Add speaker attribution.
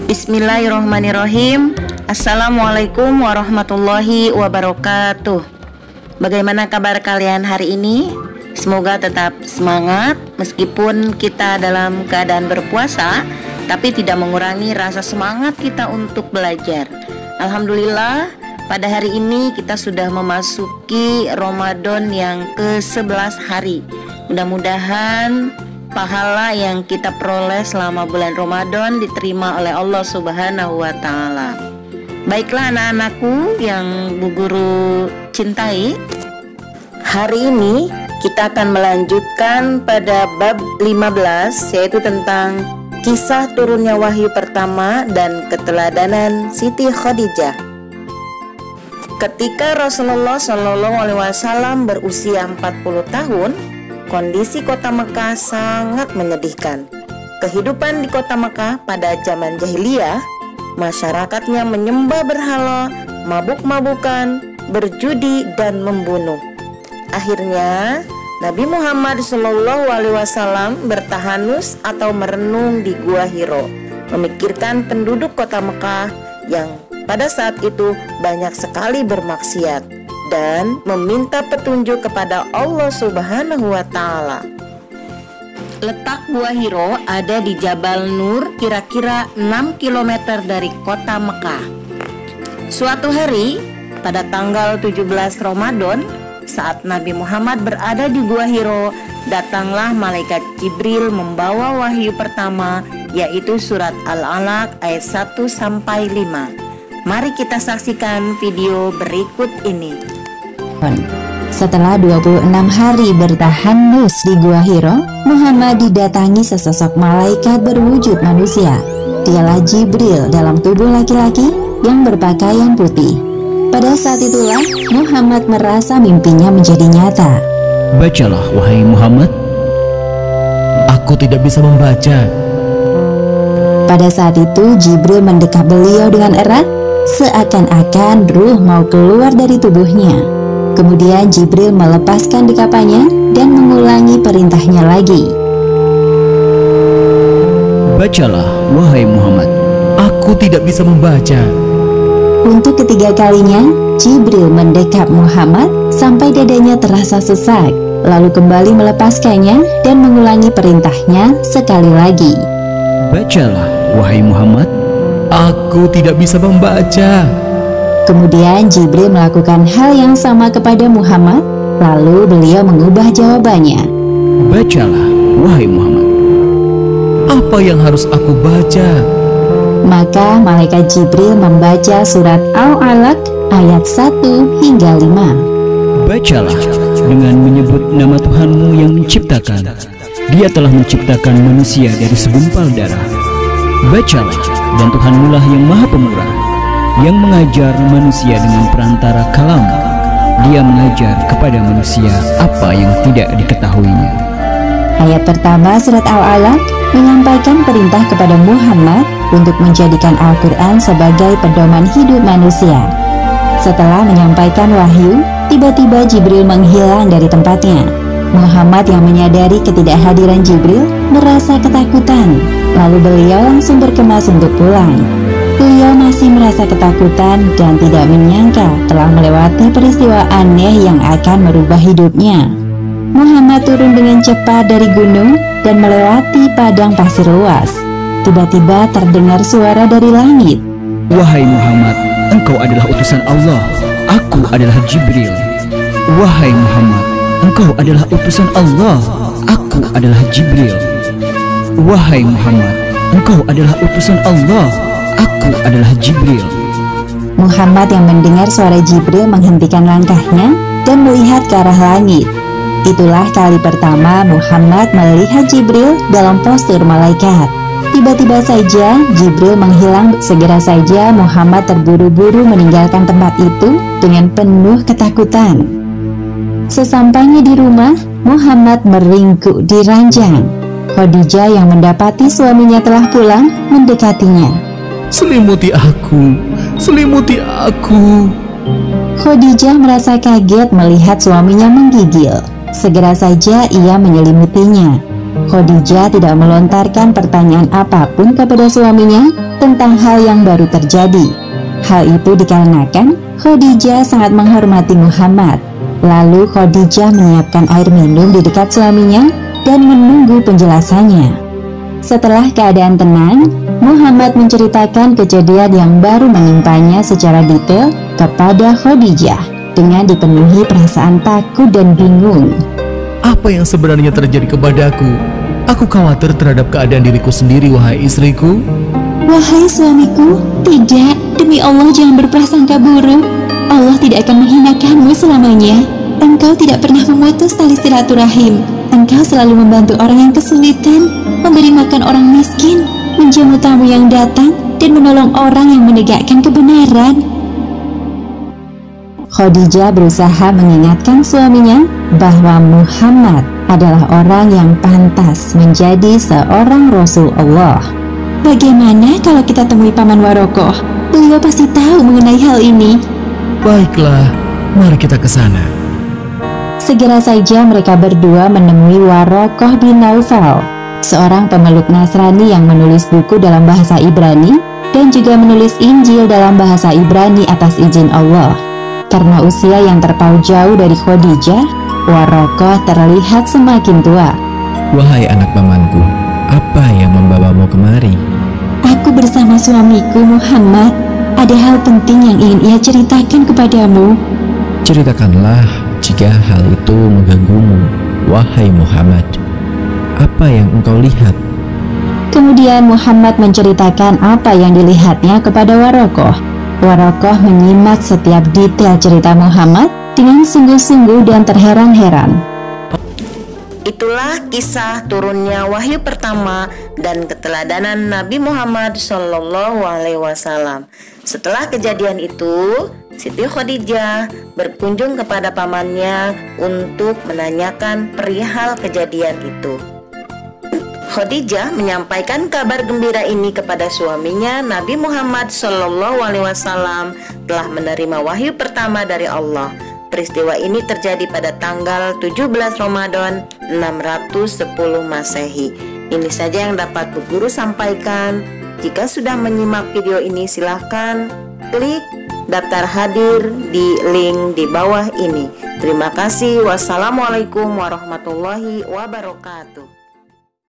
Speaker 1: Bismillahirrahmanirrahim. Assalamualaikum warahmatullahi wabarakatuh. Bagaimana kabar kalian hari ini? Semoga tetap semangat meskipun kita dalam keadaan berpuasa, tapi tidak mengurangi rasa semangat kita untuk belajar. Alhamdulillah, pada hari ini kita sudah memasuki Ramadan yang ke-11 hari. Mudah-mudahan pahala yang kita peroleh selama bulan Ramadan diterima oleh Allah Subhanahu wa Ta'ala. Baiklah anak-anakku yang Bu Guru cintai, hari ini kita akan melanjutkan pada bab 15, yaitu tentang kisah turunnya wahyu pertama dan keteladanan Siti Khadijah. Ketika Rasulullah SAW berusia 40 tahun, kondisi kota Mekah sangat menyedihkan. Kehidupan di kota Mekah pada zaman jahiliyah, masyarakatnya menyembah berhala, mabuk-mabukan, berjudi, dan membunuh. Akhirnya, Nabi Muhammad SAW bertahanus atau merenung di Gua Hiro, memikirkan penduduk kota Mekah yang pada saat itu banyak sekali bermaksiat, dan meminta petunjuk kepada Allah Subhanahu wa Ta'ala. Letak Gua Hiro ada di Jabal Nur, kira-kira 6 km dari kota Mekah. Suatu hari pada tanggal 17 Ramadan, saat Nabi Muhammad berada di Gua Hiro, datanglah malaikat Jibril membawa wahyu pertama, yaitu surat Al-Alaq ayat 1-5. Mari kita saksikan video berikut ini.
Speaker 2: Setelah 26 hari bertahanus di Gua Hiro, Muhammad didatangi sesosok malaikat berwujud manusia. Dialah Jibril dalam tubuh laki-laki yang berpakaian putih. Pada saat itulah Muhammad merasa mimpinya menjadi nyata.
Speaker 3: Bacalah wahai Muhammad, aku tidak bisa membaca.
Speaker 2: Pada saat itu Jibril mendekap beliau dengan erat, seakan-akan ruh mau keluar dari tubuhnya. Kemudian Jibril melepaskan dekapannya dan mengulangi perintahnya lagi.
Speaker 3: Bacalah wahai Muhammad, aku tidak bisa membaca.
Speaker 2: Untuk ketiga kalinya, Jibril mendekap Muhammad sampai dadanya terasa sesak, lalu kembali melepaskannya dan mengulangi perintahnya sekali lagi.
Speaker 3: Bacalah wahai Muhammad, aku tidak bisa membaca.
Speaker 2: Kemudian Jibril melakukan hal yang sama kepada Muhammad, lalu beliau mengubah jawabannya.
Speaker 3: Bacalah wahai Muhammad, apa yang harus aku baca?
Speaker 2: Maka malaikat Jibril membaca surat Al-Alaq ayat 1 hingga 5.
Speaker 3: Bacalah dengan menyebut nama Tuhanmu yang menciptakan. Dia telah menciptakan manusia dari segumpal darah. Bacalah, dan Tuhanmu lah yang maha pemurah, yang mengajar manusia dengan perantara kalam. Dia mengajar kepada manusia apa yang tidak diketahuinya.
Speaker 2: Ayat pertama surat Al-Alaq menyampaikan perintah kepada Muhammad untuk menjadikan Al-Quran sebagai pedoman hidup manusia. Setelah menyampaikan wahyu, tiba-tiba Jibril menghilang dari tempatnya. Muhammad yang menyadari ketidakhadiran Jibril merasa ketakutan, lalu beliau langsung berkemas untuk pulang. Beliau masih merasa ketakutan dan tidak menyangka telah melewati peristiwa aneh yang akan merubah hidupnya. Muhammad turun dengan cepat dari gunung dan melewati padang pasir luas. Tiba-tiba terdengar suara dari langit.
Speaker 3: Wahai Muhammad, engkau adalah utusan Allah. Aku adalah Jibril. Wahai Muhammad, engkau adalah utusan Allah. Aku adalah Jibril. Wahai Muhammad, engkau adalah utusan Allah. Aku adalah Jibril.
Speaker 2: Muhammad yang mendengar suara Jibril menghentikan langkahnya dan melihat ke arah langit. Itulah kali pertama Muhammad melihat Jibril dalam postur malaikat. Tiba-tiba saja Jibril menghilang. Segera saja Muhammad terburu-buru meninggalkan tempat itu dengan penuh ketakutan. Sesampainya di rumah, Muhammad meringkuk di ranjang. Khadijah yang mendapati suaminya telah pulang mendekatinya.
Speaker 3: Selimuti aku, selimuti aku.
Speaker 2: Khadijah merasa kaget melihat suaminya menggigil. Segera saja ia menyelimutinya. Khadijah tidak melontarkan pertanyaan apapun kepada suaminya tentang hal yang baru terjadi. Hal itu dikarenakan Khadijah sangat menghormati Muhammad. Lalu Khadijah menyiapkan air minum di dekat suaminya dan menunggu penjelasannya. Setelah keadaan tenang, Muhammad menceritakan kejadian yang baru menimpanya secara detail kepada Khadijah dengan dipenuhi perasaan takut dan bingung.
Speaker 4: Apa yang sebenarnya terjadi kepadaku? Aku khawatir terhadap keadaan diriku sendiri, wahai istriku.
Speaker 2: Wahai suamiku, tidak, demi Allah jangan berprasangka buruk. Allah tidak akan menghinakanmu selamanya. Engkau tidak pernah memutus tali silaturahim. Engkau selalu membantu orang yang kesulitan, memberi makan orang miskin, menjamu tamu yang datang, dan menolong orang yang menegakkan kebenaran. Khadijah berusaha mengingatkan suaminya bahwa Muhammad adalah orang yang pantas menjadi seorang Rasul Allah. Bagaimana kalau kita temui Paman Warokoh? Beliau pasti tahu mengenai hal ini.
Speaker 4: Baiklah, mari kita ke sana.
Speaker 2: Segera saja mereka berdua menemui Warokoh bin Naufal, seorang pemeluk Nasrani yang menulis buku dalam bahasa Ibrani dan juga menulis Injil dalam bahasa Ibrani atas izin Allah. Karena usia yang terpaut jauh dari Khadijah, Warokoh terlihat semakin tua.
Speaker 5: Wahai anak pamanku, apa yang membawamu kemari?
Speaker 2: Aku bersama suamiku Muhammad. Ada hal penting yang ingin ia ceritakan kepadamu.
Speaker 5: Ceritakanlah jika hal itu mengganggumu, wahai Muhammad. Apa yang engkau lihat?
Speaker 2: Kemudian Muhammad menceritakan apa yang dilihatnya kepada Warokoh. Warokoh menyimak setiap detail cerita Muhammad dengan sungguh-sungguh dan terheran-heran.
Speaker 1: Itulah kisah turunnya wahyu pertama dan keteladanan Nabi Muhammad SAW. Setelah kejadian itu, Siti Khadijah berkunjung kepada pamannya untuk menanyakan perihal kejadian itu. Khadijah menyampaikan kabar gembira ini kepada suaminya. Nabi Muhammad SAW telah menerima wahyu pertama dari Allah. Peristiwa ini terjadi pada tanggal 17 Ramadan 610 Masehi. Ini saja yang dapat Bu Guru sampaikan. Jika sudah menyimak video ini, silahkan klik daftar hadir di link di bawah ini. Terima kasih. Wassalamualaikum warahmatullahi wabarakatuh.